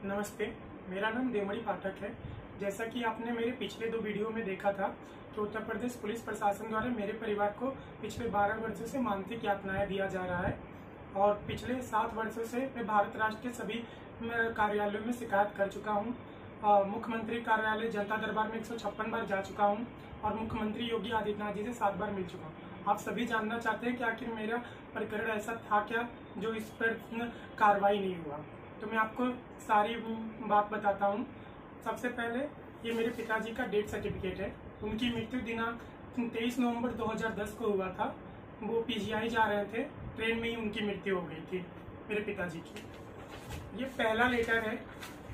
नमस्ते, मेरा नाम देवमणि पाठक है। जैसा कि आपने मेरे पिछले 2 वीडियो में देखा था कि उत्तर प्रदेश पुलिस प्रशासन द्वारा मेरे परिवार को पिछले 12 वर्षों से मानसिक यातनाएं दिया जा रहा है और पिछले 7 वर्षों से मैं भारत राष्ट्र के सभी कार्यालयों में शिकायत कर चुका हूं। मुख्यमंत्री कार्यालय जनता दरबार में 156 बार जा चुका हूं और मुख्यमंत्री योगी आदित्यनाथ जी से 7 बार मिल चुका हूँ। आप सभी जानना चाहते हैं कि आखिर मेरा प्रकरण ऐसा था क्या जो इस पर कार्रवाई नहीं हुआ। तो मैं आपको सारी बात बताता हूँ। सबसे पहले ये मेरे पिताजी का डेथ सर्टिफिकेट है। उनकी मृत्यु दिनांक 23 नवंबर 2010 को हुआ था। वो पीजीआई जा रहे थे, ट्रेन में ही उनकी मृत्यु हो गई थी मेरे पिताजी की। ये पहला लेटर है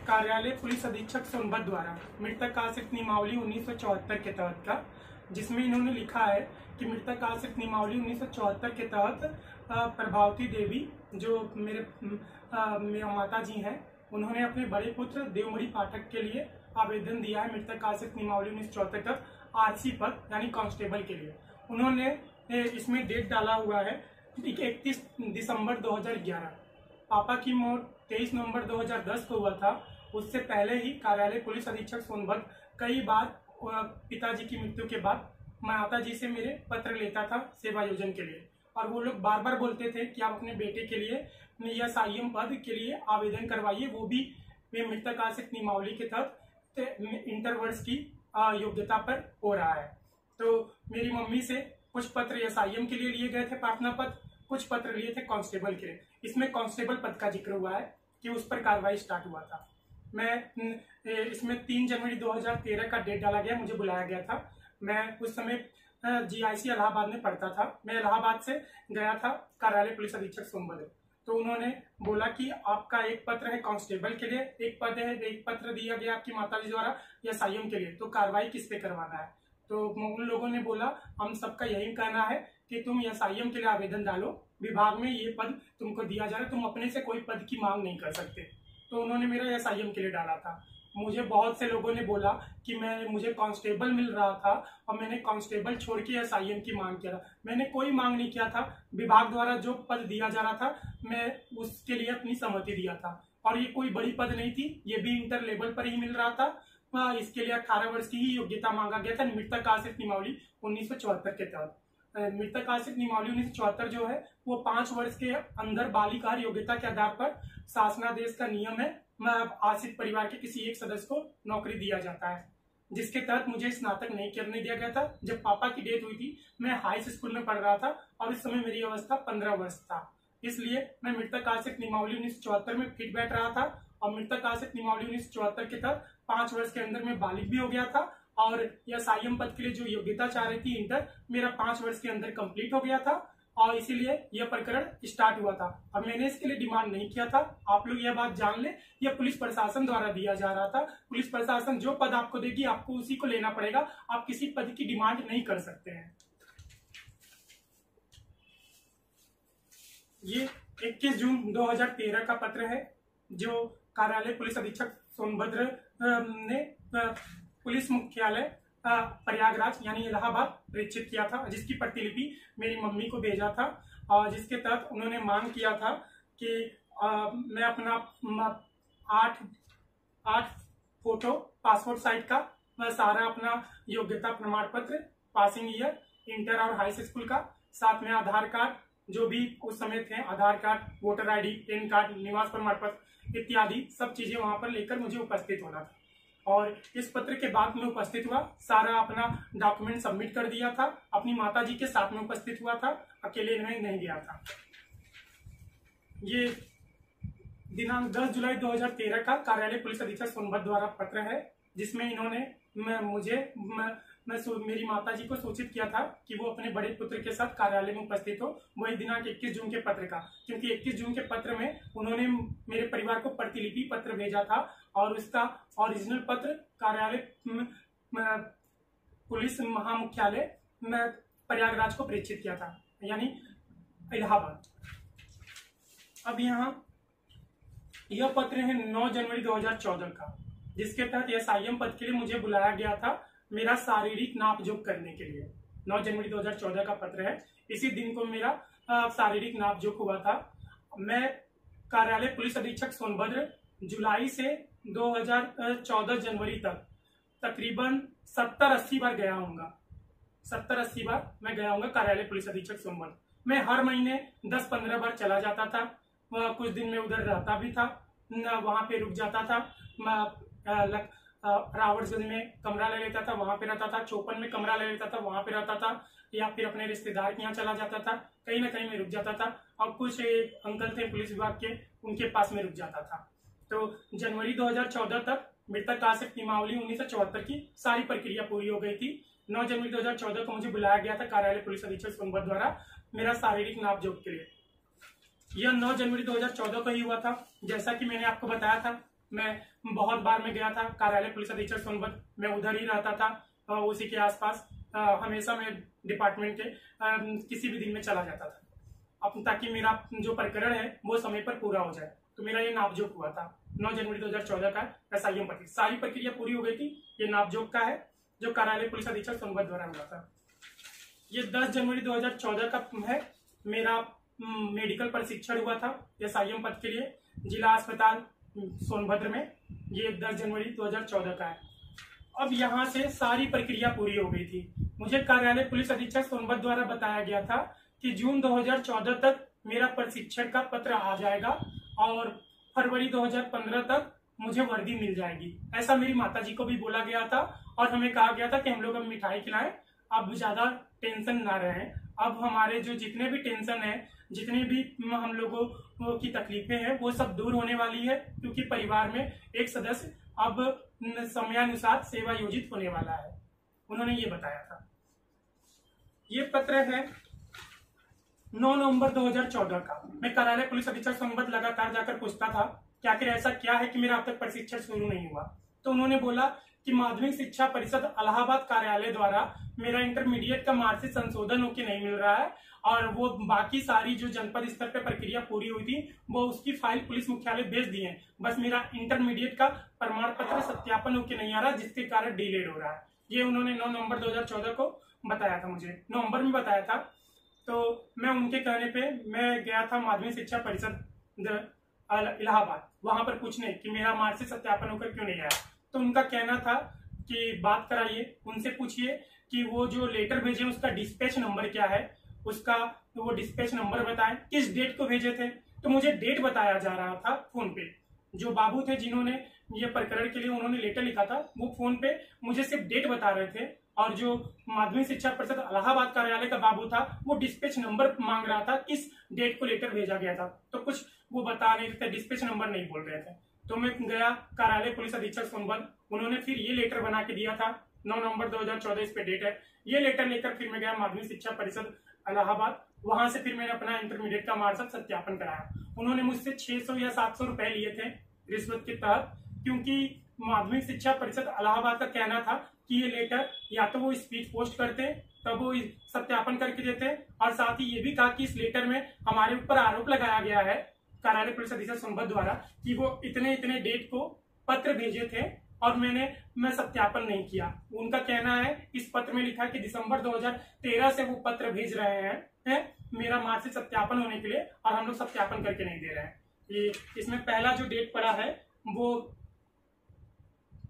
कार्यालय पुलिस अधीक्षक सोनभद्र द्वारा मृतक आश्रित नियमावली 1974 के तहत का, जिसमें इन्होंने लिखा है कि मृतक आश्रित नियमावली 1974 के तहत प्रभावती देवी जो मेरे माता जी हैं, उन्होंने अपने बड़े पुत्र देवमणि पाठक के लिए आवेदन दिया है मृतक आश्रित नियमावली 1974 तक आरसी पद यानी कांस्टेबल के लिए। उन्होंने इसमें डेट डाला हुआ है 31 दिसंबर 2011। पापा की मौत 23 नवंबर 2010 को हुआ था। उससे पहले ही कार्यालय पुलिस अधीक्षक सोनभद्र कई बार पिताजी की मृत्यु के बाद माता जी से मेरे पत्र लेता था सेवा योजन के लिए, और वो लोग बार बार बोलते थे कि आप अपने बेटे के लिए या साईएम पद के लिए आवेदन करवाइए, वो भी मृतक आश्रित नियमावली के तहत इंटर वर्ष की योग्यता पर हो रहा है। तो मेरी मम्मी से कुछ पत्र या साईएम के लिए लिए गए थे प्रार्थना पत्र, कुछ पत्र लिए थे कांस्टेबल के लिए। इसमें कांस्टेबल पद का जिक्र हुआ है कि उस पर कार्रवाई स्टार्ट हुआ था। इसमें 3 जनवरी 2013 का डेट डाला गया, मुझे बुलाया गया था। मैं उस समय जीआईसी इलाहाबाद में पढ़ता था। मैं इलाहाबाद से गया था कार्यालय पुलिस अधीक्षक सोनभद्र। तो उन्होंने बोला कि आपका एक पत्र है कांस्टेबल के लिए, एक पत्र दिया गया आपकी माताजी द्वारा या साईएम के लिए, तो कार्रवाई किस पे करवाना है। तो उन लोगों ने बोला हम सबका यही कहना है कि तुम या साईएम के लिए आवेदन डालो, विभाग में ये पद तुमको दिया जा रहा है, तुम अपने से कोई पद की मांग नहीं कर सकते। तो उन्होंने मेरा या साईएम के लिए डाला था। मुझे बहुत से लोगों ने बोला कि मुझे कांस्टेबल मिल रहा था और मैंने कांस्टेबल छोड़ के एसआईएम की मांग किया था। मैंने कोई मांग नहीं किया था। विभाग द्वारा जो पद दिया जा रहा था मैं उसके लिए अपनी सहमति दिया था, और ये कोई बड़ी पद नहीं थी, ये भी इंटर लेवल पर ही मिल रहा था। इसके लिए 18 वर्ष की ही योग्यता मांगा गया था मृतक आश्रित नियमावली 1974 के तहत। मृतक आश्रित नियमावली 1974 जो है वो 5 वर्ष के अंदर बालिका योग्यता के आधार पर शासनादेश का नियम है, आश्रित परिवार के किसी एक सदस्य को नौकरी दिया जाता है, जिसके तहत मुझे स्नातक नहीं करने दिया गया था। जब पापा की डेथ हुई थी मैं हाई स्कूल में पढ़ रहा था और इस समय मेरी अवस्था 15 वर्ष था, इसलिए मैं मृतक आश्रित नियमावली 1974 में फिट बैठ रहा था। और मृतक आश्रित नियमावली 1974 के तहत 5 वर्ष के अंदर मैं बालिग भी हो गया था, और यह साईएम पद के लिए जो योग्यता चाह रही थी इंटर, मेरा 5 वर्ष के अंदर कंप्लीट हो गया था, और इसीलिए यह प्रकरण स्टार्ट हुआ था। अब मैंने इसके लिए डिमांड नहीं किया था। आप लोग यह बात जान ले, यह पुलिस प्रशासन द्वारा दिया जा रहा था। पुलिस प्रशासन जो पद आपको देगी आपको उसी को लेना पड़ेगा, आप किसी पद की डिमांड नहीं कर सकते हैं। ये 21 जून 2013 का पत्र है जो कार्यालय पुलिस अधीक्षक सोनभद्र ने पुलिस मुख्यालय प्रयागराज यानी इलाहाबाद प्रेषित किया था, जिसकी प्रतिलिपि मेरी मम्मी को भेजा था, और जिसके तहत उन्होंने मांग किया था कि मैं अपना 8 फोटो पासपोर्ट साइज का, सारा अपना योग्यता प्रमाण पत्र, पासिंग ईयर, इंटर और हाई स्कूल का, साथ में आधार कार्ड जो भी उस समय थे, Aadhaar card, voter ID, PAN card, निवास प्रमाण पत्र इत्यादि सब चीजें वहां पर लेकर मुझे उपस्थित होना था। और इस पत्र के बाद में उपस्थित हुआ, सारा अपना डॉक्यूमेंट सबमिट कर दिया था, अपनी माताजी के साथ में उपस्थित हुआ था, अकेले नहीं गया था। ये दिनांक 10 जुलाई 2013 का कार्यालय पुलिस अधीक्षक सोनभद्र द्वारा पत्र है, जिसमें इन्होंने मेरी माताजी को सूचित किया था कि वो अपने बड़े पुत्र के साथ कार्यालय में उपस्थित हो। वही दिनांक 21 जून के पत्र का, क्योंकि 21 जून के पत्र में उन्होंने मेरे परिवार को प्रतिलिपि पत्र भेजा था और उसका ओरिजिनल पत्र कार्यालय पुलिस महामुख्यालय प्रयागराज को प्रेषित किया था, यानी इलाहाबाद। अब यहाँ यह पत्र है 9 जनवरी 2014 का, जिसके तहत एसआईएम पद के लिए मुझे बुलाया गया था मेरा शारीरिक नापजोख करने के लिए। 9 जनवरी 2014 का पत्र है। इसी दिन को मेरा शारीरिक नापजोख हुआ था। मैं कार्यालय पुलिस अधीक्षक सोनभद्र जुलाई से 2014 जनवरी तक तकरीबन 70-80 बार गया हूँगा। 70-80 बार मैं गया हूँगा कार्यालय पुलिस अधीक्षक सोनभद्र। मैं हर महीने 10-15 बार चला जाता था। कुछ दिन में उधर रहता भी था, वहाँ पे रुक जाता था। रावटगंज में कमरा ले लेता था, वहाँ पे रहता था। चौपन में कमरा ले लेता था, वहाँ पे रहता था। या फिर अपने रिश्तेदार के यहाँ चला जाता था। कहीं ना कहीं में रुक जाता था। और कुछ एक अंकल थे पुलिस विभाग के, उनके पास में रुक जाता था। तो जनवरी 2014 तक मृतक आसिफ निमावली 1974 की सारी प्रक्रिया पूरी हो गई थी। 9 जनवरी 2014 को मुझे बुलाया गया था कार्यालय पुलिस अधीक्षक सोनभद्र द्वारा मेरा शारीरिक नापजोख के लिए। यह 9 जनवरी 2014 को ही हुआ था। जैसा कि मैंने आपको बताया था, मैं बहुत बार में गया था कार्यालय पुलिस अधीक्षक सोनभद्र। मैं उधर ही रहता था, उसी के आसपास। हमेशा मैं डिपार्टमेंट के किसी भी दिन में चला जाता था, अब ताकि मेरा जो प्रकरण है वो समय पर पूरा हो जाए। तो मेरा ये नापजोख हुआ था 9 जनवरी 2014 का SIM प्रक्रिया। सारी प्रक्रिया पूरी हो गई थी। ये नापजोख का है जो कार्यालय पुलिस अधीक्षक सोनभद्र द्वारा हुआ था। ये 10 जनवरी 2014 का है। मेरा मेडिकल प्रशिक्षण हुआ था SIM पद के लिए जिला अस्पताल सोनभद्र में। ये 10 जनवरी 2014 का है। अब यहाँ से सारी प्रक्रिया पूरी हो गई थी। मुझे कार्यालय पुलिस अधीक्षक सोनभद्र द्वारा बताया गया था कि जून 2014 तक मेरा प्रशिक्षण का पत्र आ जाएगा और फरवरी 2015 तक मुझे वर्दी मिल जाएगी। ऐसा मेरी माताजी को भी बोला गया था और हमें कहा गया था कि हम लोग अब मिठाई खिलाएं, अब ज्यादा टेंशन ना रहें। अब हमारे जो जितने भी टेंशन है, जितने भी हम लोगों की तकलीफें हैं, वो सब दूर होने वाली है, क्योंकि परिवार में एक सदस्य अब समयानुसार सेवा योजित होने वाला है। उन्होंने ये बताया था। ये पत्र है 9 नवंबर 2014 का। मैं कार्यालय पुलिस अधीक्षक सोनभद्र लगातार जाकर पूछता था कि आखिर ऐसा क्या है कि मेरा अब तक प्रशिक्षण शुरू नहीं हुआ। तो उन्होंने बोला कि माध्यमिक शिक्षा परिषद इलाहाबाद कार्यालय द्वारा मेरा इंटरमीडिएट का मार्कशीट संशोधन होकर नहीं मिल रहा है और वो बाकी सारी जो जनपद स्तर पे प्रक्रिया पूरी हुई थी वो उसकी फाइल पुलिस मुख्यालय भेज दी है। बस मेरा इंटरमीडिएट का प्रमाण पत्र सत्यापन होकर नहीं आ रहा, जिसके कारण डिलेड हो रहा है। ये उन्होंने 9 नवंबर 2014 को बताया था। मुझे नवंबर में बताया था। तो मैं उनके कहने पे मैं गया था माध्यमिक शिक्षा परिषद इलाहाबाद, वहां पर पूछने कि मेरा मार्कशीट सत्यापन होकर क्यों नहीं आया। तो उनका कहना था कि बात कराइए, उनसे पूछिए कि वो जो लेटर भेजे उसका डिस्पैच नंबर क्या है, उसका तो वो डिस्पैच नंबर बताएं, किस डेट को भेजे थे। तो मुझे डेट बताया जा रहा था फोन पे। जो बाबू थे जिन्होंने ये प्रकरण के लिए उन्होंने लेटर लिखा था, वो फोन पे मुझे सिर्फ डेट बता रहे थे और जो माध्यमिक शिक्षा परिषद इलाहाबाद कार्यालय का बाबू था वो डिस्पैच नंबर मांग रहा था, किस डेट को लेटर भेजा गया था। तो कुछ वो बता नहीं थे, डिस्पैच नंबर नहीं बोल रहे थे। तो मैं गया कार्यालय पुलिस अधीक्षक सोनभद्र, उन्होंने फिर ये लेटर बना के दिया था 9 नवंबर 2014, इस पे डेट है। ये लेटर लेकर फिर मैं गया माध्यमिक शिक्षा परिषद इलाहाबाद। वहां से फिर मैंने अपना इंटरमीडिएट का मार्कशीट सत्यापन कराया। उन्होंने मुझसे 600 या 700 रुपए लिए थे रिश्वत के तहत, क्योंकि माध्यमिक शिक्षा परिषद इलाहाबाद का कहना था कि ये लेटर या तो वो स्पीड पोस्ट करते तब वो सत्यापन करके देते, और साथ ही ये भी कहा कि इस लेटर में हमारे ऊपर आरोप लगाया गया है कार्यालय पुलिस अधीक्षक सोनभद्र द्वारा कि वो इतने इतने डेट को पत्र भेजे थे और मैं सत्यापन नहीं किया। उनका कहना है इस पत्र में लिखा कि दिसंबर 2013 से वो पत्र भेज रहे हैं मेरा मार्कशीट सत्यापन होने के लिए, और हम लोग सत्यापन करके नहीं दे रहे हैं। ये इसमें पहला जो डेट पड़ा है वो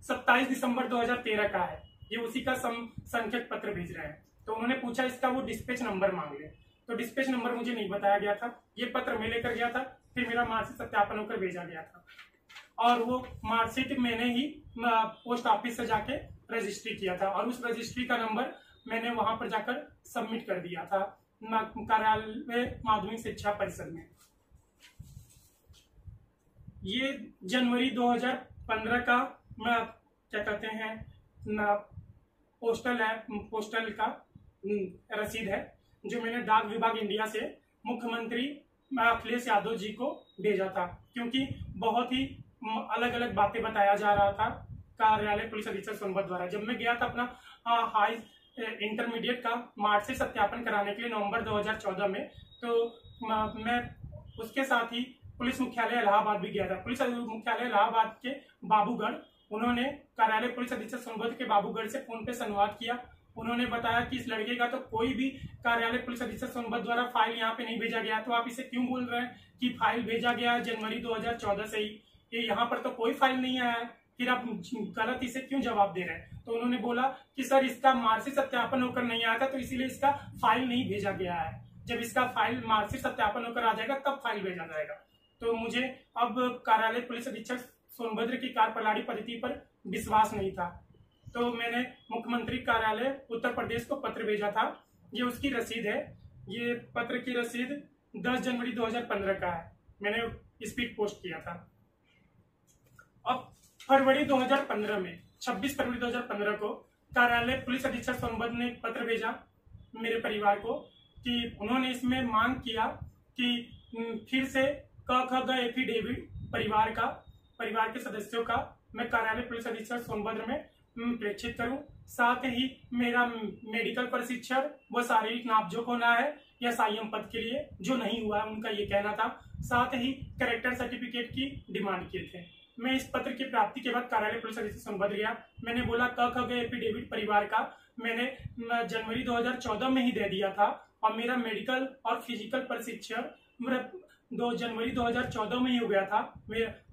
27 दिसंबर 2013 का है। ये उसी का संख्यक पत्र भेज रहे हैं। तो उन्होंने पूछा इसका वो डिस्पैच नंबर मांग ले, तो डिस्पैच नंबर मुझे नहीं बताया गया था। ये पत्र मैं लेकर गया था, फिर मेरा मार्कशीट सत्यापन होकर भेजा गया था और वो मार्कशीट मैंने ही पोस्ट ऑफिस से जाके रजिस्ट्री किया था और उस रजिस्ट्री का नंबर मैंने वहां पर जाकर सबमिट कर दिया था कार्यालय माध्यमिक शिक्षा परिषद में। ये जनवरी 2015 का क्या कहते हैं पोस्टल का रसीद है जो मैंने डाक विभाग इंडिया से मुख्यमंत्री अखिलेश यादव जी को भेजा था, क्योंकि बहुत ही अलग अलग बातें बताया जा रहा था कार्यालय पुलिस अधीक्षक सोनभद्र द्वारा। जब मैं गया था अपना हाई इंटरमीडिएट का मार्कशीट सत्यापन कराने के लिए नवंबर 2014 में, तो मैं उसके साथ ही पुलिस मुख्यालय इलाहाबाद भी गया था। पुलिस मुख्यालय इलाहाबाद के बाबूगढ़, उन्होंने कार्यालय पुलिस अधीक्षक सोनभद्र के बाबूगढ़ से फोन पे संवाद किया। उन्होंने बताया कि इस लड़के का तो कोई भी कार्यालय पुलिस अधीक्षक सोनभद्र द्वारा फाइल यहाँ पे नहीं भेजा गया, तो आप इसे क्यों बोल रहे हैं कि फाइल भेजा गया जनवरी 2014 से ही। ये यहाँ पर तो कोई फाइल नहीं आया है, फिर आप गलत इसे क्यों जवाब दे रहे हैं? तो उन्होंने बोला कि सर इसका मार्कशीट सत्यापन होकर नहीं आया था, तो इसीलिए इसका फाइल नहीं भेजा गया है। जब इसका फाइल मार्कशीट सत्यापन होकर आ जाएगा तब फाइल भेजा जाएगा। तो मुझे अब कार्यालय पुलिस अधीक्षक सोनभद्र की कार्यप्रणाली पद्धति पर विश्वास नहीं था, तो मैंने मुख्यमंत्री कार्यालय उत्तर प्रदेश को पत्र भेजा था। ये उसकी रसीद है। ये पत्र की रसीद 10 जनवरी 2015 का है। मैंने स्पीड पोस्ट किया था। अब फरवरी 2015 में 26 फरवरी 2015 को कार्यालय पुलिस अधीक्षक सोनभद्र ने एक पत्र भेजा मेरे परिवार को कि उन्होंने इसमें मांग किया कि फिर से क एफिडेविट परिवार के सदस्यों का मैं कार्यालय पुलिस अधीक्षक सोनभद्र में प्रेषित करूं। साथ ही मेरा मेडिकल प्रशिक्षण व शारीरिक नापजोक होना है या संयम पद के लिए, जो नहीं हुआ है उनका ये कहना था। साथ ही कैरेक्टर सर्टिफिकेट की डिमांड किए थे। मैं इस पत्र की प्राप्ति के बाद कार्यालय पुलिस अधीक्षक सोनभद्र गया। मैंने बोला क एफिडेविट परिवार का मैंने जनवरी 2014 में ही दे दिया था और मेरा मेडिकल और फिजिकल प्रशिक्षण 2 जनवरी 2014 में ही हो गया था।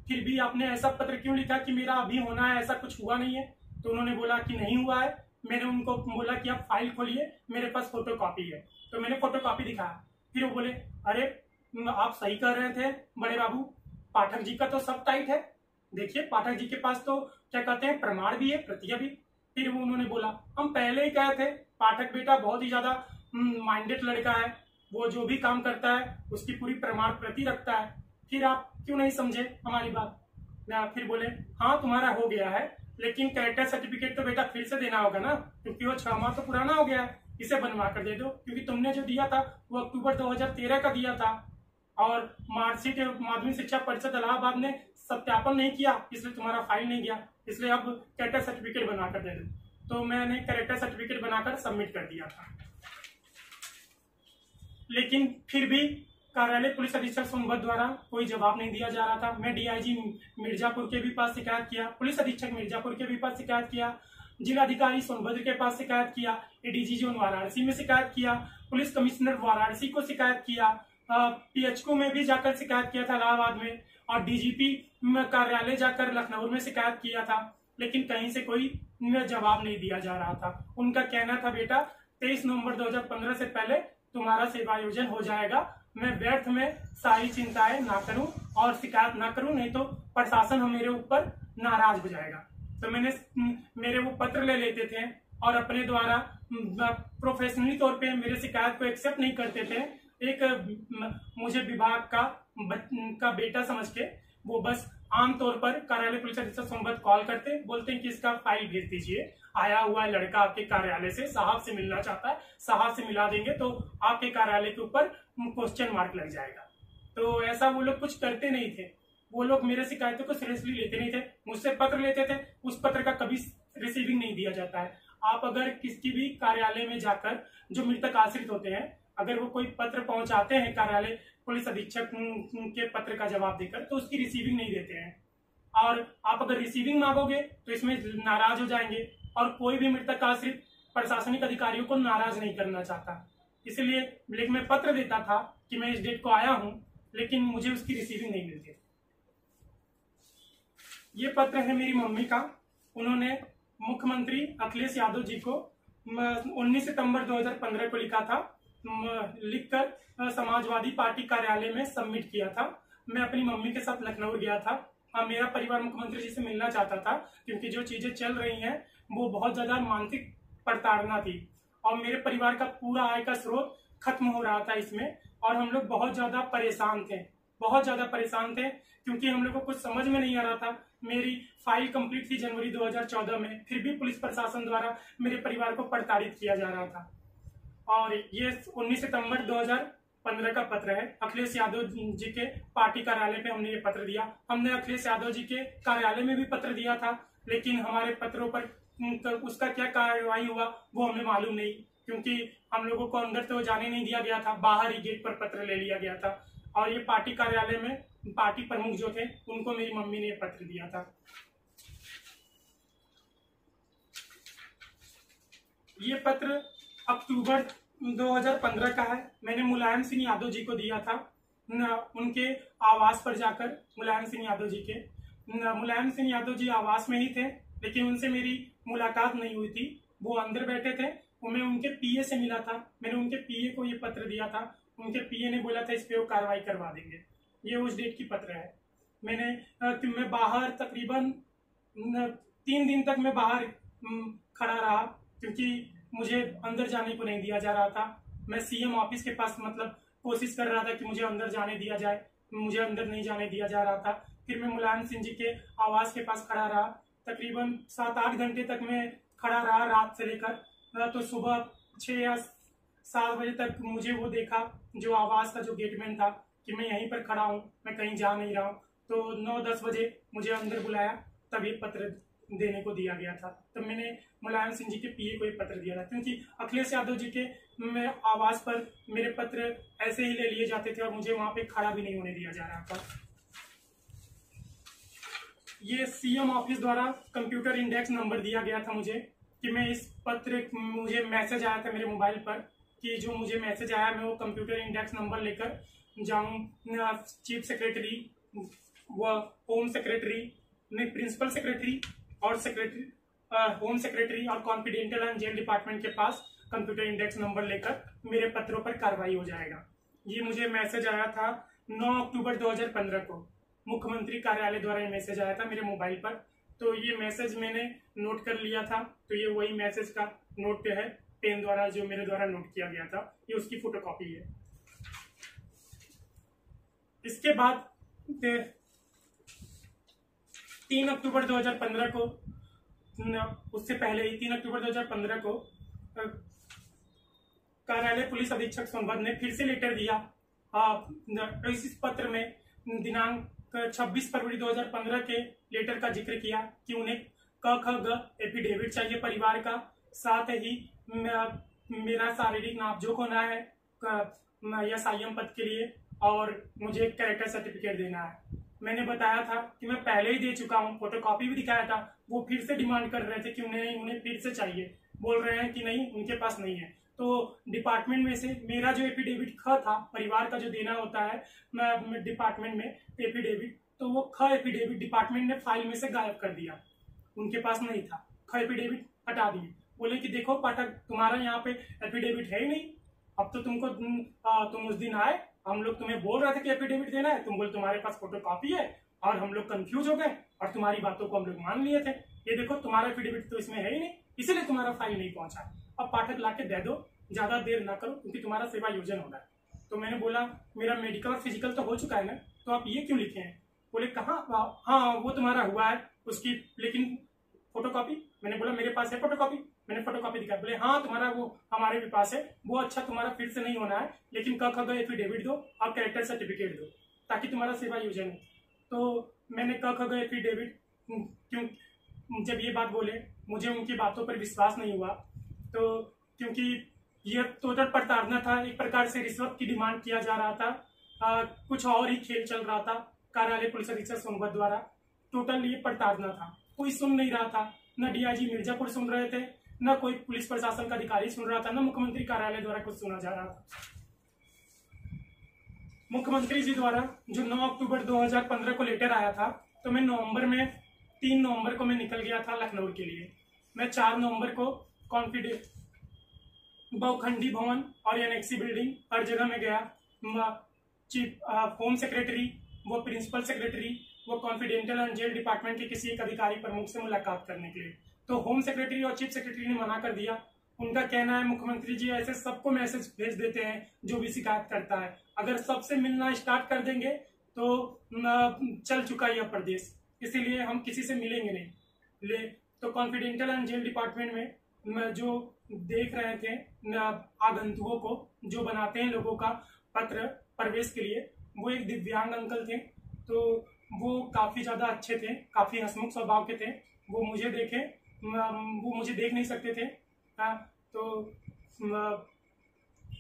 फिर भी आपने ऐसा पत्र क्यों लिखा कि मेरा अभी होना है, ऐसा कुछ हुआ नहीं है? तो उन्होंने बोला कि नहीं हुआ है। मैंने उनको बोला कि आप फाइल खोलिए, मेरे पास फोटो कॉपी है। तो मैंने फोटो कॉपी दिखाया। फिर वो बोले अरे आप सही कर रहे थे बड़े बाबू, पाठक जी का तो सब टाइट है, देखिए पाठक जी के पास तो क्या कहते हैं प्रमाण भी है, प्रतियां भी। फिर वो उन्होंने बोला हम पहले ही कहे थे पाठक बेटा बहुत ही ज्यादा माइंडेड लड़का है, वो जो भी काम करता है उसकी पूरी प्रमाण प्रति रखता है, फिर आप क्यों नहीं समझे हमारी बात? फिर बोले हाँ तुम्हारा हो गया है, लेकिन कैरेक्टर सर्टिफिकेट तो बेटा फिर से देना होगा ना, क्योंकि वो 6 माह तो पुराना हो गया है, इसे बनवा कर दे दो। क्योंकि तुमने जो दिया था वो अक्टूबर 2013 का दिया था और मार्कशीट माध्यमिक शिक्षा परिषद इलाहाबाद ने सत्यापन नहीं किया, इसलिए तुम्हारा फाइल नहीं गया, इसलिए अब कैरेक्टर सर्टिफिकेट बनाकर दे दो। तो मैंने कैरेक्टर सर्टिफिकेट बनाकर सबमिट कर दिया था। लेकिन फिर भी कार्यालय पुलिस अधीक्षक सोनभद्र द्वारा कोई जवाब नहीं दिया जा रहा था। मैं डीआईजी मिर्जापुर के भी पास शिकायत किया, पुलिस अधीक्षक मिर्जापुर के भी पास शिकायत किया, जिलाधिकारी सोनभद्र के पास शिकायत किया, एडीजी जोन वाराणसी में शिकायत किया, पुलिस कमिश्नर वाराणसी को शिकायत किया, पीएचक्यू में भी जाकर शिकायत किया था इलाहाबाद में, और डीजीपी कार्यालय जाकर लखनऊ में शिकायत किया था। लेकिन कहीं से कोई जवाब नहीं दिया जा रहा था। उनका कहना था बेटा 23 नवंबर 2015 से पहले तुम्हारा सेवायोजन हो जाएगा, मैं व्यर्थ में सारी चिंताएं ना करूं और शिकायत ना करूं, नहीं तो प्रशासन मेरे ऊपर नाराज हो जाएगा। तो मेरे वो पत्र ले लेते थे और अपने द्वारा प्रोफेशनली तौर पे मेरे शिकायत को एक्सेप्ट नहीं करते थे। एक मुझे विभाग का बेटा समझ के वो बस आमतौर पर कार्यालय पुलिस अधीक्षक सोनभद्र कॉल करते, बोलते हैं कि इसका फाइल भेज दीजिए, आया हुआ लड़का आपके कार्यालय से साहब से मिलना चाहता है, साहब से मिला देंगे तो आपके कार्यालय के ऊपर क्वेश्चन मार्क लग जाएगा। तो ऐसा वो लोग कुछ करते नहीं थे। वो लोग मेरे शिकायतों को सीरियसली लेते नहीं थे। मुझसे पत्र लेते थे, उस पत्र का कभी रिसीविंग नहीं दिया जाता है। आप अगर किसी भी कार्यालय में जाकर जो मृतक आश्रित होते हैं, अगर वो कोई पत्र पहुंचाते हैं कार्यालय पुलिस अधीक्षक के पत्र का जवाब देकर, तो उसकी रिसीविंग नहीं देते हैं। और आप अगर रिसीविंग मांगोगे तो इसमें नाराज हो जाएंगे, और कोई भी मृतक आश्रित प्रशासनिक अधिकारियों को नाराज नहीं करना चाहता। इसलिए लेकिन मैं पत्र देता था कि मैं इस डेट को आया हूं, लेकिन मुझे उसकी रिसीविंग नहीं मिलती। ये पत्र है मेरी मम्मी का। उन्होंने मुख्यमंत्री अखिलेश यादव जी को 19 सितंबर 2015 को लिखा था, लिखकर समाजवादी पार्टी कार्यालय में सबमिट किया था। मैं अपनी मम्मी के साथ लखनऊ गया था। मेरा परिवार मुख्यमंत्री जी से मिलना चाहता था, क्योंकि जो चीजें चल रही हैं वो बहुत ज्यादा मानसिक प्रताड़ना थी और मेरे परिवार का पूरा आय का स्रोत खत्म हो रहा था इसमें, और हम लोग बहुत ज्यादा परेशान थे, क्योंकि हम लोग को कुछ समझ में नहीं आ रहा था। मेरी फाइल कंप्लीट थी जनवरी 2014 में, फिर भी पुलिस प्रशासन द्वारा मेरे परिवार को प्रताड़ित किया जा रहा था। और ये 19 सितंबर 2015 का पत्र है। अखिलेश यादव जी के पार्टी कार्यालय पे हमने ये पत्र दिया। हमने अखिलेश यादव जी के कार्यालय में भी पत्र दिया था, लेकिन हमारे पत्रों पर उसका क्या कार्रवाई हुआ वो हमें मालूम नहीं, क्योंकि हम लोगों को अंदर तो जाने नहीं दिया गया था, बाहर ही गेट पर पत्र ले लिया गया था। और ये पार्टी कार्यालय में पार्टी प्रमुख जो थे उनको मेरी मम्मी ने पत्र दिया था। ये पत्र अक्टूबर 2015 का है। मैंने मुलायम सिंह यादव जी को दिया था, उनके आवास पर जाकर मुलायम सिंह यादव जी के। मुलायम सिंह यादव जी आवास में ही थे, लेकिन उनसे मेरी मुलाकात नहीं हुई थी। वो अंदर बैठे थे, मैं उनके पीए से मिला था। मैंने उनके पीए को ये पत्र दिया था। उनके पीए ने बोला था इस पे वो कार्रवाई करवा देंगे। ये उस डेट की पत्र है। मैं बाहर तकरीबन 3 दिन तक मैं बाहर खड़ा रहा, क्योंकि मुझे अंदर जाने को नहीं दिया जा रहा था। मैं सीएम ऑफिस के पास मतलब कोशिश कर रहा था कि मुझे अंदर जाने दिया जाए, मुझे अंदर नहीं जाने दिया जा रहा था। फिर मैं मुलायम सिंह जी के आवास के पास खड़ा रहा, तकरीबन 7-8 घंटे तक मैं खड़ा रहा, रात से लेकर तो सुबह 6 या 7 बजे तक मुझे वो देखा, जो आवास का जो गेटमैन था, कि मैं यहीं पर खड़ा हूँ, मैं कहीं जा नहीं रहा हूँ। तो 9-10 बजे मुझे अंदर बुलाया, तब ये पत्र देने को दिया गया था। तब मैंने मुलायम सिंह जी के पीए को ये पत्र दिया था, क्योंकि अखिलेश यादव जी के आवास पर मेरे पत्र ऐसे ही ले लिए जाते थे और मुझे वहां पे खड़ा भी नहीं होने दिया जा रहा था। ये सीएम ऑफिस द्वारा कंप्यूटर इंडेक्स नंबर दिया गया था मुझे, कि मैं इस पत्र, मुझे मैसेज आया था मेरे मोबाइल पर कि जो मुझे मैसेज आया मैं वो कंप्यूटर इंडेक्स नंबर लेकर जाऊं चीफ सेक्रेटरी व होम सेक्रेटरी में, प्रिंसिपल सेक्रेटरी और सेक्रेटरी, होम सेक्रेटरी और कॉन्फिडेंशियल एंड जेल डिपार्टमेंट के पास कंप्यूटर इंडेक्स नंबर लेकर मेरे पत्रों पर कार्रवाई हो जाएगा। ये मुझे मैसेज आया था 9 अक्टूबर 2015 को। मुख्यमंत्री कार्यालय द्वारा ये मैसेज आया था मेरे मोबाइल पर। तो ये मैसेज मैंने नोट कर लिया था। तो ये वही मैसेज का नोट है, पेन द्वारा जो मेरे द्वारा नोट किया गया था, ये उसकी फोटोकॉपी है। इसके बाद 3 अक्टूबर 2015 को, उससे पहले ही 3 अक्टूबर 2015 को कार्यालय पुलिस अधीक्षक सोनभद्र ने फिर से लेटर दिया। इस पत्र में दिनांक 26 फरवरी 2015 के लेटर का जिक्र किया कि उन्हें क ख ग एफिडेविट चाहिए परिवार का, साथ ही मेरा शारीरिक नापजोक होना है SIM पद के लिए, और मुझे कैरेक्टर सर्टिफिकेट देना है। मैंने बताया था कि मैं पहले ही दे चुका हूँ, फोटोकॉपी भी दिखाया था। वो फिर से डिमांड कर रहे थे कि उन्हें फिर से चाहिए, बोल रहे हैं कि नहीं उनके पास नहीं है। तो डिपार्टमेंट में से मेरा जो एफिडेविट ख था, परिवार का जो देना होता है मैं डिपार्टमेंट में एफिडेविट, तो वो ख एफिडेविट डिपार्टमेंट ने फाइल में से गायब कर दिया, उनके पास नहीं था। ख एफिडेविट हटा दिए, बोले कि देखो पाठक तुम्हारा यहाँ पे एफिडेविट है ही नहीं। अब तो तुम उस दिन आए, हम लोग तुम्हें बोल रहे थे कि एफिडेविट देना है, तुम बोले तुम्हारे पास फोटोकॉपी है, और हम लोग कंफ्यूज हो गए और तुम्हारी बातों को हम लोग मान लिए थे। ये देखो तुम्हारा एफिडेविट तो इसमें है ही नहीं, इसीलिए तुम्हारा फाइल नहीं पहुंचा। अब पाठक लाके दे दो, ज्यादा देर ना करो, क्योंकि तुम्हारा सेवा योजन होगा। तो मैंने बोला मेरा मेडिकल और फिजिकल तो हो चुका है ना, तो आप ये क्यों लिखे हैं? बोले कहाँ, हाँ वो तुम्हारा हुआ है उसकी, लेकिन फोटोकॉपी। मैंने बोला मेरे पास है फोटोकॉपी, मैंने फोटोकॉपी दिखाई। बोले हाँ तुम्हारा वो हमारे भी पास है, वो अच्छा तुम्हारा फिर से नहीं होना है, लेकिन क ख ग एफिडेविट दो और कैरेक्टर सर्टिफिकेट दो, ताकि तुम्हारा सेवा योजन हो। तो मैंने क ख ग एफिडेविट, क्यों जब ये बात बोले मुझे उनकी बातों पर विश्वास नहीं हुआ, तो क्योंकि ये टोटल प्रताड़ना था, एक प्रकार से रिश्वत की डिमांड किया जा रहा था, कुछ और ही खेल चल रहा था कार्यालय पुलिस अधीक्षक सोनभद्र द्वारा। टोटल ये प्रताड़ना था, कोई सुन नहीं रहा था, न डीआईजी मिर्जापुर सुन रहे थे, न कोई पुलिस प्रशासन का अधिकारी सुन रहा था, न मुख्यमंत्री कार्यालय द्वारा कुछ सुना जा रहा था। मुख्यमंत्री जी द्वारा जो 9 अक्टूबर 2015 को लेटर आया था, तो मैं 3 नवंबर को मैं निकल गया था लखनऊ के लिए। मैं 4 नवंबर को कॉन्फिडेंस बहुखंडी भवन और एनेक्सी बिल्डिंग हर जगह में गया, चीफ होम सेक्रेटरी, वो प्रिंसिपल सेक्रेटरी, वो कॉन्फिडेंशियल एंड जेल डिपार्टमेंट के किसी एक अधिकारी प्रमुख से मुलाकात करने के लिए। तो होम सेक्रेटरी और चीफ सेक्रेटरी ने मना कर दिया। उनका कहना है मुख्यमंत्री जी ऐसे सबको मैसेज भेज देते हैं जो भी शिकायत करता है, अगर सबसे मिलना स्टार्ट कर देंगे तो चल चुका यह प्रदेश, इसीलिए हम किसी से मिलेंगे नहीं। तो कॉन्फिडेंशियल एंड जेल डिपार्टमेंट में जो देख रहे थे आगंतुकों को, जो बनाते हैं लोगों का पत्र प्रवेश के लिए, वो एक दिव्यांग अंकल थे। तो वो काफी ज्यादा अच्छे थे, काफी हंसमुख स्वभाव के थे। वो मुझे देख नहीं सकते थे, तो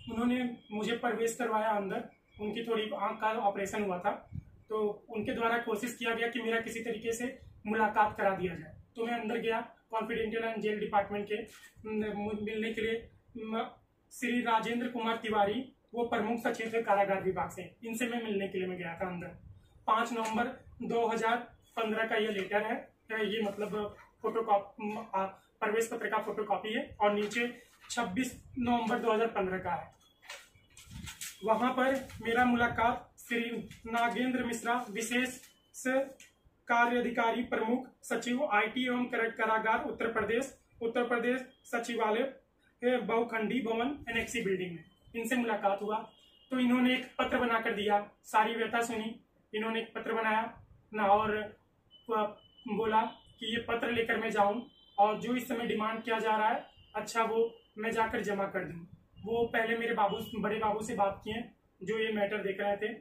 उन्होंने मुझे प्रवेश करवाया अंदर। उनकी थोड़ी आंख का ऑपरेशन हुआ था, तो उनके द्वारा कोशिश किया गया कि मेरा किसी तरीके से मुलाकात करा दिया जाए। तो मैं अंदर गया कॉन्फिडेंशियल एंड जेल डिपार्टमेंट के मिलने के लिए। श्री राजेंद्र कुमार तिवारी, वो प्रमुख सचिव थे कारागार विभाग से, इनसे मैं मिलने के लिए मैं गया था अंदर। 5 नवंबर 2015 का ये लेटर है, ये मतलब प्रवेश पत्र का फोटोकॉपी है, और नीचे 26 नवंबर 2015 का है। वहां पर मेरा मुलाकात श्री नागेंद्र मिश्रा, विशेष कार्य अधिकारी प्रमुख सचिव IT एवं कारागार उत्तर प्रदेश सचिवालय बहुखंडी भवन एनेक्सी बिल्डिंग में, इनसे मुलाकात हुआ। तो इन्होंने एक पत्र बनाकर दिया, सारी व्यथा सुनी, इन्होंने एक पत्र बनाया ना, और बोला कि ये पत्र लेकर मैं जाऊं और जो इस समय डिमांड किया जा रहा है, अच्छा वो मैं जाकर जमा कर दूं। वो पहले मेरे बड़े बाबू से बात किए जो ये मैटर देख रहे थे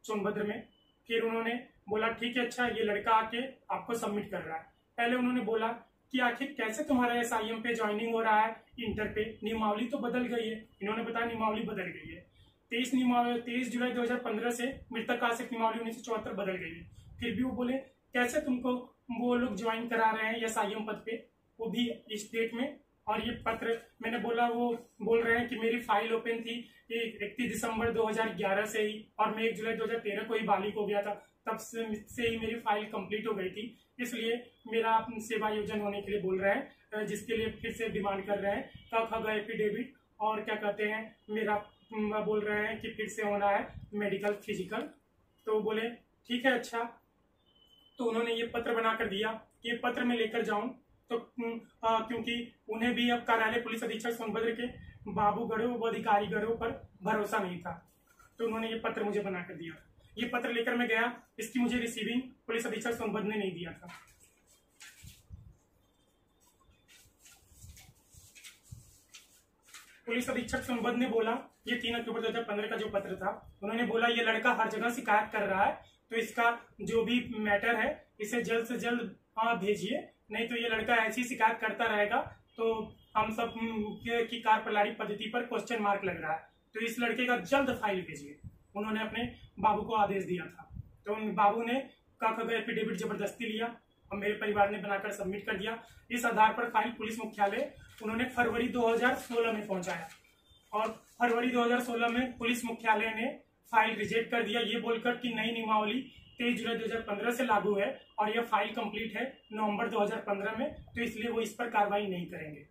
सोनभद्र में। फिर उन्होंने बोला ठीक है, अच्छा ये लड़का आके आपको सबमिट कर रहा है। पहले उन्होंने बोला कि आखिर कैसे तुम्हारा SIM पे ज्वाइनिंग हो रहा है, इंटर पे नियमावली तो बदल गई है। इन्होंने बताया नियमावली बदल गई है, 23 जुलाई 2015 से मृतक आश्रित नियमावली 1974 बदल गई है। फिर भी वो बोले कैसे तुमको वो लोग ज्वाइन करा रहे हैं SIM पद पे, वो भी इस डेट में। और ये पत्र मैंने बोला, वो बोल रहे हैं कि मेरी फाइल ओपन थी 31 दिसंबर 2011 से ही, और मैं 1 जुलाई 2013 को ही बालिग हो गया था, तब से ही मेरी फाइल कंप्लीट हो गई थी, इसलिए मेरा सेवा योजन होने के लिए बोल रहे हैं, जिसके लिए फिर से डिमांड कर रहे हैं एफिडेविट, और क्या कहते हैं मेरा बोल रहे हैं कि फिर से होना है मेडिकल फिजिकल। तो बोले ठीक है अच्छा। तो उन्होंने ये पत्र बनाकर दिया, ये पत्र मैं लेकर जाऊं, तो क्योंकि उन्हें भी अब कार्यालय पुलिस अधीक्षक सोनभद्र के बाबू गढ़ो व अधिकारी गढ़ो पर भरोसा नहीं था, तो उन्होंने ये पत्र मुझे बनाकर दिया। ये पत्र लेकर मैं गया, इसकी मुझे रिसीविंग पुलिस अधीक्षक सोनभद्र ने नहीं दिया था। पुलिस अधीक्षक सोनभद्र ने बोला, ये 3 अक्टूबर 2015 का जो पत्र था, उन्होंने बोला ये लड़का हर जगह शिकायत कर रहा है, तो इसका जो भी मैटर है इसे जल्द से जल्द भेजिए, नहीं तो ये लड़का ऐसी शिकायत करता रहेगा तो हम सब की कार्यप्रणाली पद्धति पर क्वेश्चन मार्क लग रहा है, तो इस लड़के का जल्द फाइल भेजिए। उन्होंने अपने बाबू को आदेश दिया था। तो उन बाबू ने एफिडेविट जबरदस्ती लिया और मेरे परिवार ने बनाकर सबमिट कर दिया। इस आधार पर फाइल पुलिस मुख्यालय उन्होंने फरवरी 2016 में पहुंचाया, और फरवरी 2016 में पुलिस मुख्यालय ने फाइल रिजेक्ट कर दिया, ये बोलकर कि नई नियमावली 23 जुलाई 2015 से लागू है और यह फाइल कंप्लीट है नवंबर 2015 में, तो इसलिए वो इस पर कार्रवाई नहीं करेंगे।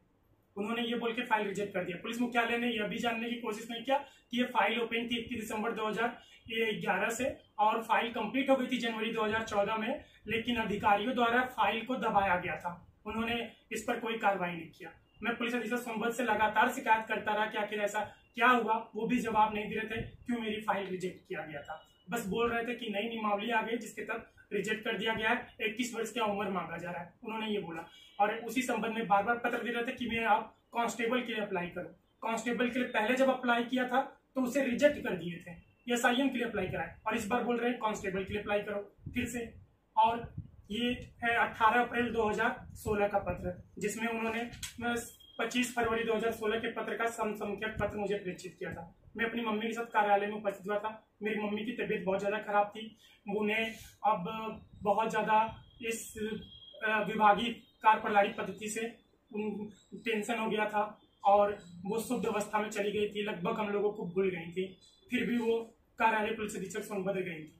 उन्होंने ये बोल के फाइल रिजेक्ट कर दिया। पुलिस मुख्यालय ने यह भी जानने की कोशिश नहीं किया कि ये फाइल ओपन थी 31 दिसंबर 2011 से और फाइल कंप्लीट हो गई थी जनवरी 2014 में, लेकिन अधिकारियों द्वारा फाइल को दबाया गया था। उन्होंने इस पर कोई कार्रवाई नहीं किया। मैं पुलिस अधीक्षक सोनभद्र से लगातार शिकायत करता रहा कि आखिर ऐसा क्या हुआ, वो भी जवाब नहीं दे रहे थे क्यों मेरी फाइल रिजेक्ट किया गया था। बस बोल रहे थे कि नई नियमावली आ गई जिसके तहत रिजेक्ट कर दिया गया है, 21 वर्ष की उम्र मांगा जा रहा है, उन्होंने ये बोला। और उसी संबंध में बार बार पत्र दे रहे थे कि मैं आप कांस्टेबल के लिए अप्लाई करो। कांस्टेबल के लिए पहले जब अप्लाई किया था तो उसे रिजेक्ट कर दिए थे, SIM के लिए अप्लाई कराए, और इस बार बोल रहे हैं कांस्टेबल के लिए अप्लाई करो फिर से। और ये है 18 अप्रैल 2016 का पत्र, जिसमें उन्होंने 25 फरवरी 2016 के पत्र का समसंख्यक पत्र मुझे प्रेषित किया था। मैं अपनी मम्मी के साथ कार्यालय में उपस्थित हुआ था। मेरी मम्मी की तबीयत बहुत ज्यादा खराब थी, उन्हें अब बहुत ज्यादा इस विभागीय कार्यप्रणाली पद्धति से टेंशन हो गया था और वो शुद्ध अवस्था में चली गई थी, लगभग हम लोगों को भूल गई थी। फिर भी वो कार्यालय पुलिस अधीक्षक सोनभद्र गई थी।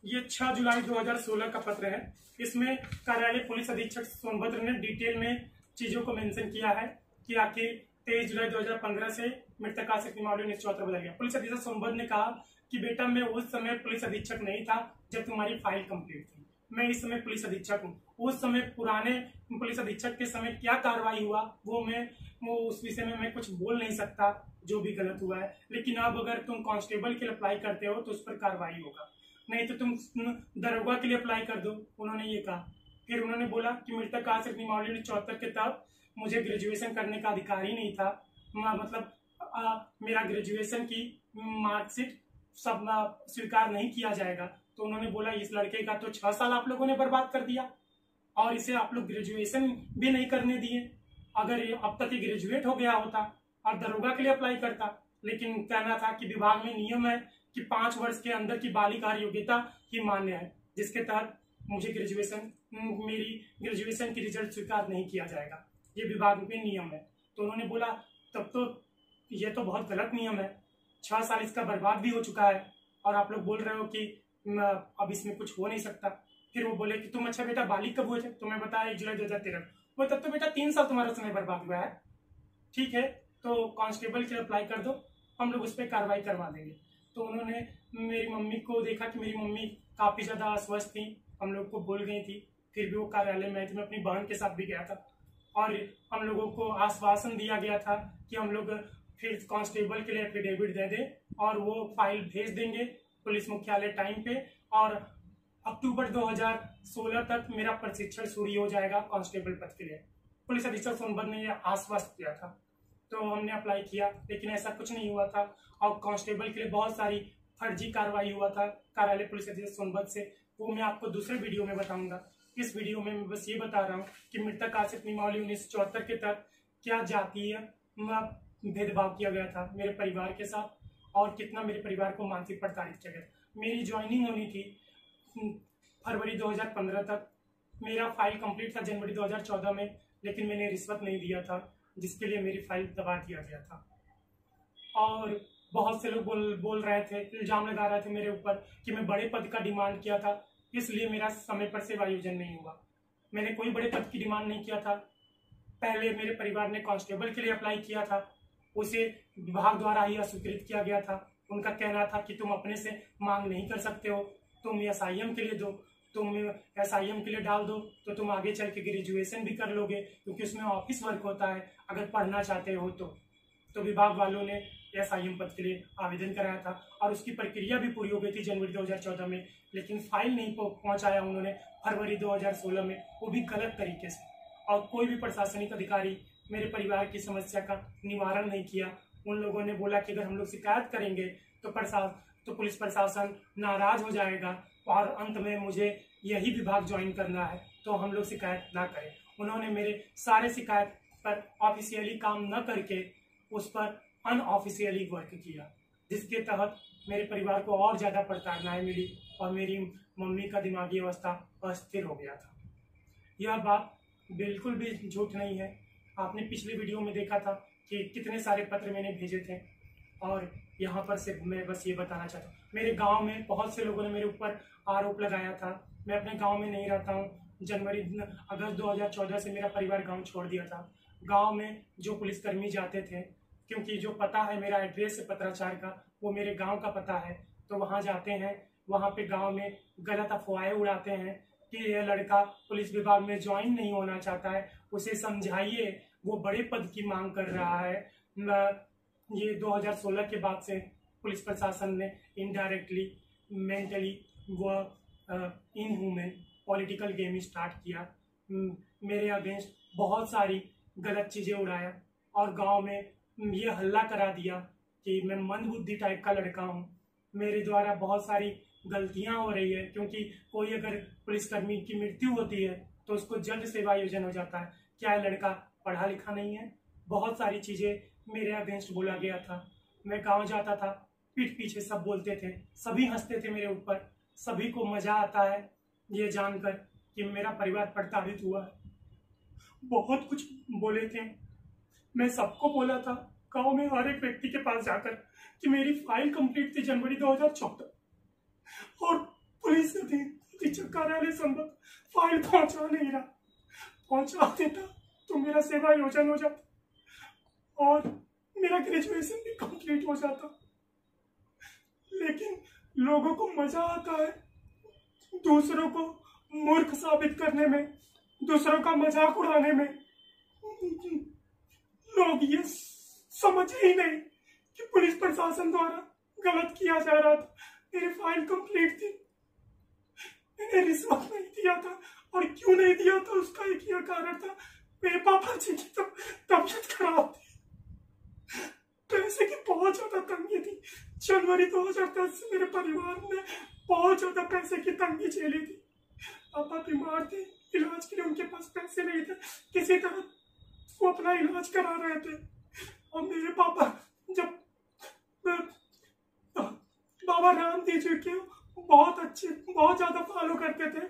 ये 6 जुलाई 2016 का पत्र है। इसमें कार्यालय पुलिस अधीक्षक सोनभद्र ने डिटेल में चीजों को मेंशन किया है कि आखिर 23 जुलाई 2015 से मृतक आश्रित नियमावली 1974 बदल गया। पुलिस अधीक्षक सोनभद्र ने कहा कि बेटा मैं उस समय पुलिस अधीक्षक नहीं था जब तुम्हारी फाइल कंप्लीट थी, मैं इस समय पुलिस अधीक्षक हूँ। उस समय पुराने पुलिस अधीक्षक के समय क्या कार्रवाई हुआ वो उस विषय में मैं कुछ बोल नहीं सकता, जो भी गलत हुआ है। लेकिन अब अगर तुम कांस्टेबल के लिए अप्लाई करते हो तो उस पर कार्रवाई होगा, नहीं तो तुम दरोगा के लिए अप्लाई कर दो, उन्होंने ये कहा। फिर उन्होंने बोला कि मृतक आश्रित नियमावली 1974 के तहत मुझे ग्रेजुएशन करने का अधिकार ही नहीं था, मतलब मेरा ग्रेजुएशन की मार्कशीट सब स्वीकार नहीं किया जाएगा। तो उन्होंने बोला इस लड़के का तो 6 साल आप लोगों ने बर्बाद कर दिया और इसे आप लोग ग्रेजुएशन भी नहीं करने दिए। अगर ये अब तक ही ग्रेजुएट हो गया होता और दरोगा के लिए अप्लाई करता, लेकिन कहना था कि विभाग में नियम है कि 5 वर्ष के अंदर की बालिका योग्यता ही मान्य है, जिसके तहत मुझे मेरी ग्रेजुएशन की रिजल्ट स्वीकार नहीं किया जाएगा, ये विभाग में नियम है। तो उन्होंने बोला तब तो ये तो बहुत गलत नियम है, 6 साल इसका बर्बाद भी हो चुका है और आप लोग बोल रहे हो कि अब इसमें कुछ हो नहीं सकता। फिर वो बोले कि तुम अच्छा बेटा बालिग कब हुए थे, तुम्हें बताया 1 जुलाई 2013। वो तब तो बेटा 3 साल तुम्हारा समय बर्बाद हुआ है। ठीक है, तो कांस्टेबल के लिए अप्लाई कर दो, हम लोग उस पर कार्रवाई करवा देंगे। तो उन्होंने मेरी मम्मी को देखा कि मेरी मम्मी काफ़ी ज़्यादा अस्वस्थ थी, हम लोग को भूल गई थी, फिर भी वो कार्यालय में आई थी। मैं अपनी बहन के साथ भी गया था और हम लोगों को आश्वासन दिया गया था कि हम लोग फिर कांस्टेबल के लिए एफिडेविट दे दें और वो फाइल भेज देंगे पुलिस मुख्यालय टाइम पे, और अक्टूबर 2016 तक मेरा प्रशिक्षण शुरू हो जाएगा कांस्टेबल पद के लिए। पुलिस अधीक्षक सोनभद्र ने यह आश्वस्त किया था, तो हमने अप्लाई किया, लेकिन ऐसा कुछ नहीं हुआ था और कांस्टेबल के लिए बहुत सारी फर्जी कार्रवाई हुआ था कार्यालय पुलिस अधीक्षक सोनभद्र से। वो मैं आपको दूसरे वीडियो में बताऊंगा। इस वीडियो में मैं बस ये बता रहा हूँ कि मृतक आसिफ निमावली 1974 के तहत क्या जातीय भेदभाव किया गया था मेरे परिवार के साथ और कितना मेरे परिवार को मानसिक प्रताड़ित किया गया। मेरी ज्वाइनिंग होनी थी फरवरी 2015 तक, मेरा फाइल कंप्लीट था जनवरी 2014 में, लेकिन मैंने रिश्वत नहीं दिया था जिसके लिए मेरी फाइल दबा दिया गया था। और बहुत से लोग बोल रहे थे, इल्जाम लगा रहे थे मेरे ऊपर कि मैं बड़े पद का डिमांड किया था, इसलिए मेरा समय पर सेवायोजन नहीं हुआ। मैंने कोई बड़े पद की डिमांड नहीं किया था। पहले मेरे परिवार ने कांस्टेबल के लिए अप्लाई किया था, उसे विभाग द्वारा ही अस्वीकृत किया गया था। उनका कहना था कि तुम अपने से मांग नहीं कर सकते हो, तुम SIM के लिए दो, तुम SIM के लिए डाल दो तो तुम आगे चल के ग्रेजुएशन भी कर लोगे, क्योंकि उसमें ऑफिस वर्क होता है अगर पढ़ना चाहते हो तो विभाग वालों ने SIM पद के लिए आवेदन कराया था और उसकी प्रक्रिया भी पूरी हो गई थी जनवरी 2014 में, लेकिन फाइल नहीं पहुंचाया उन्होंने फरवरी 2016 में, वो भी गलत तरीके से। और कोई भी प्रशासनिक अधिकारी मेरे परिवार की समस्या का निवारण नहीं किया। उन लोगों ने बोला कि अगर हम लोग शिकायत करेंगे तो पुलिस प्रशासन नाराज हो जाएगा और अंत में मुझे यही विभाग ज्वाइन करना है, तो हम लोग शिकायत ना करें। उन्होंने मेरे सारे शिकायत पर ऑफिशियली काम न करके उस पर अनऑफिशियली वर्क किया, जिसके तहत मेरे परिवार को और ज़्यादा प्रताड़नाएं मिली और मेरी मम्मी का दिमागी अवस्था अस्थिर हो गया था। यह बात बिल्कुल भी झूठ नहीं है। आपने पिछले वीडियो में देखा था कि कितने सारे पत्र मैंने भेजे थे और यहाँ पर से मैं बस ये बताना चाहता हूँ, मेरे गांव में बहुत से लोगों ने मेरे ऊपर आरोप लगाया था। मैं अपने गांव में नहीं रहता हूँ। अगस्त 2014 से मेरा परिवार गांव छोड़ दिया था। गांव में जो पुलिसकर्मी जाते थे, क्योंकि जो पता है मेरा एड्रेस है पत्राचार का, वो मेरे गांव का पता है, तो वहाँ जाते हैं, वहाँ पे गांव में गलत अफवाहें उड़ाते हैं कि यह लड़का पुलिस विभाग में ज्वाइन नहीं होना चाहता है, उसे समझाइए, वो बड़े पद की मांग कर रहा है। ये 2016 के बाद से पुलिस प्रशासन ने इनडायरेक्टली मेंटली व इनह्यूमन पॉलिटिकल गेम स्टार्ट किया। मेरे अगेंस्ट बहुत सारी गलत चीज़ें उड़ाया और गांव में ये हल्ला करा दिया कि मैं मंदबुद्धि टाइप का लड़का हूँ, मेरे द्वारा बहुत सारी गलतियाँ हो रही है, क्योंकि कोई अगर पुलिसकर्मी की मृत्यु होती है तो उसको जल्द सेवायोजन हो जाता है। क्या यह लड़का पढ़ा लिखा नहीं है? बहुत सारी चीज़ें मेरे अगेंस्ट बोला गया था। मैं गांव जाता था, पीठ पीछे सब बोलते थे, सभी हंसते थे मेरे ऊपर, सभी को मजा आता है ये जानकर कि मेरा परिवार प्रताड़ित हुआ है। बहुत कुछ बोले थे, मैं सबको बोला था गांव में हर एक व्यक्ति के पास जाकर कि मेरी फाइल कंप्लीट थी जनवरी 2014 और पुलिस अधीक्षक कार्यालय संबंध फाइल पहुंचा नहीं रहा, पहुंचा देता तो मेरा सेवा योजन हो जाता और मेरा ग्रेजुएशन भी कंप्लीट हो जाता। लेकिन लोगों को मजा आता है दूसरों को मूर्ख साबित करने में, दूसरों का मजाक उड़ाने में। लोग ये समझ ही नहीं कि पुलिस प्रशासन द्वारा गलत किया जा रहा था। मेरी फाइल कंप्लीट थी, मैंने रिश्वत नहीं दिया था, और क्यों नहीं दिया था उसका एक ही कारण था, मेरे पापा जी की तबीयत खराब थी, पैसे की बहुत ज्यादा तंगी थी। जनवरी 2010 से मेरे परिवार ने बहुत ज्यादा पैसे की तंगी झेली थी। पापा बीमार थे, इलाज के लिए उनके पास पैसे नहीं थे, किसी तरह वो अपना इलाज करा रहे थे। और मेरे पापा जब बाबा रामदेव जी के बहुत अच्छे, बहुत ज्यादा फॉलो करते थे,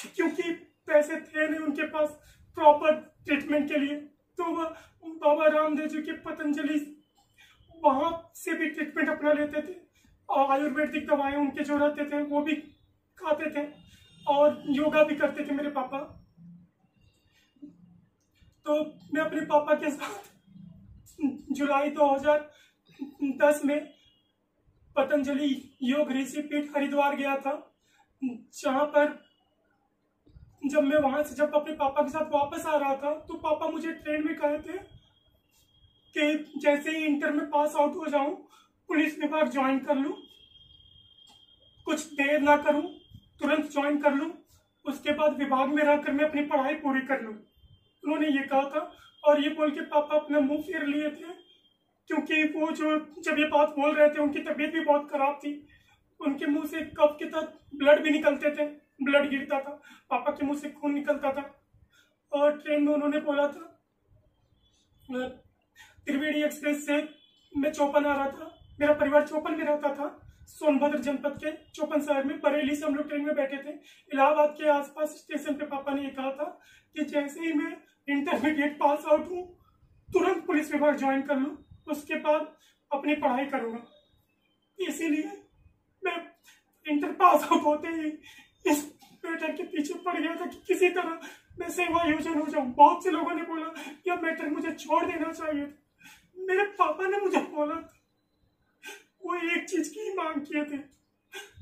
क्योंकि पैसे थे नहीं उनके पास प्रॉपर ट्रीटमेंट के लिए, तो वह बाबा रामदेव जी के पतंजलि वहां से भी ट्रीटमेंट अपना लेते थे और आयुर्वेदिक दवाएं उनके जो रहते थे वो भी खाते थे। और योगा भी करते थे मेरे पापा। तो मैं अपने पापा के साथ जुलाई 2010 में पतंजलि योग ऋषि पीठ हरिद्वार गया था, जहां पर जब मैं वहां से जब अपने पापा के साथ वापस आ रहा था तो पापा मुझे ट्रेन में कहे थे कि जैसे ही इंटर में पास आउट हो जाऊं पुलिस विभाग ज्वाइन कर लूं, कुछ देर ना करूं, तुरंत ज्वाइन कर लूं, उसके बाद विभाग में रहकर मैं अपनी पढ़ाई पूरी कर लूं। उन्होंने ये कहा था और ये बोल के पापा अपना मुंह फेर लिए थे, क्योंकि वो जो जब ये बात बोल रहे थे उनकी तबीयत भी बहुत खराब थी। उनके मुंह से कफ के तहत ब्लड भी निकलते थे, ब्लड गिरता था, पापा के मुंह से खून निकलता था। और ट्रेन में उन्होंने बोला था, त्रिवेणी एक्सप्रेस से मैं चौपन आ रहा था, मेरा परिवार चौपन में रहता था, सोनभद्र जनपद के चौपन शहर में। बरेली से हम लोग ट्रेन में बैठे थे। इलाहाबाद के आसपास स्टेशन पे पापा ने ये कहा था कि जैसे ही मैं इंटरमीडिएट पास आउट हूँ तुरंत पुलिस विभाग ज्वाइन कर लूँ, उसके बाद अपनी पढ़ाई करूँगा। इसीलिए मैं इंटर पास आउट होते ही इस मैटर के पीछे पड़ गया था कि किसी तरह मैं सेवा योजन हो जाऊं। बहुत से लोगों ने बोला यह मैटर मुझे छोड़ देना चाहिए था। मेरे पापा ने मुझे बोला था, वो एक चीज की मांग किए थे,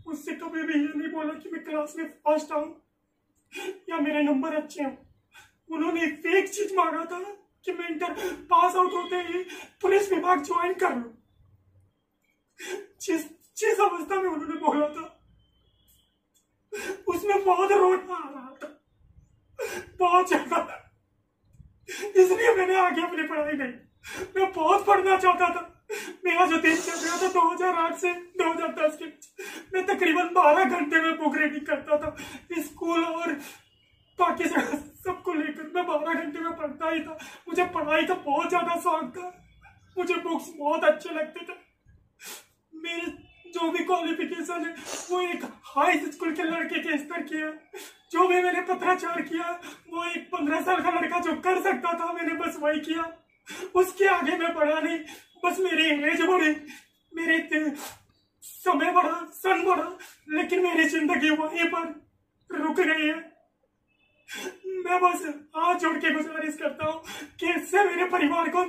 मुझसे कभी भी ये नहीं बोला कि मैं क्लास में फर्स्ट आऊं या मेरे नंबर अच्छे हों। उन्होंने एक चीज मांगा था कि मैं इंटर पास आउट होते ही पुलिस विभाग ज्वाइन कर लूं। जिस अवस्था में उन्होंने बोला था उसमें बहुत रोना आ रहा था, बहुत ज्यादा। इसलिए मैंने आगे अपनी पढ़ाई नहीं, मैं बहुत पढ़ना चाहता था। मेरा जो दिन चल रहा था 2008 से 2010 के बीच, मैं तकरीबन 12 घंटे में बुक रीडिंग करता था। स्कूल और बाकी सबको लेकर मैं 12 घंटे में पढ़ता ही था। मुझे पढ़ाई का बहुत ज्यादा शौक था, मुझे बुक्स बहुत अच्छे लगते थे। मेरे जो भी क्वालिफिकेशन है वो एक हाई स्कूल के लड़के के स्तर की है। जो भी मैंने पत्राचार किया वो एक 15 साल का लड़का जो कर सकता था मैंने बस वही किया, उसके आगे मैं बढ़ा नहीं। बस मेरी एज बढ़ी, मेरे समय बढ़ा, सन बढ़ा, लेकिन मेरी जिंदगी वहीं पर रुक गई है। मैं बस हाथ जोड़ के गुजारिश करता हूँ कि इससे मेरे परिवार को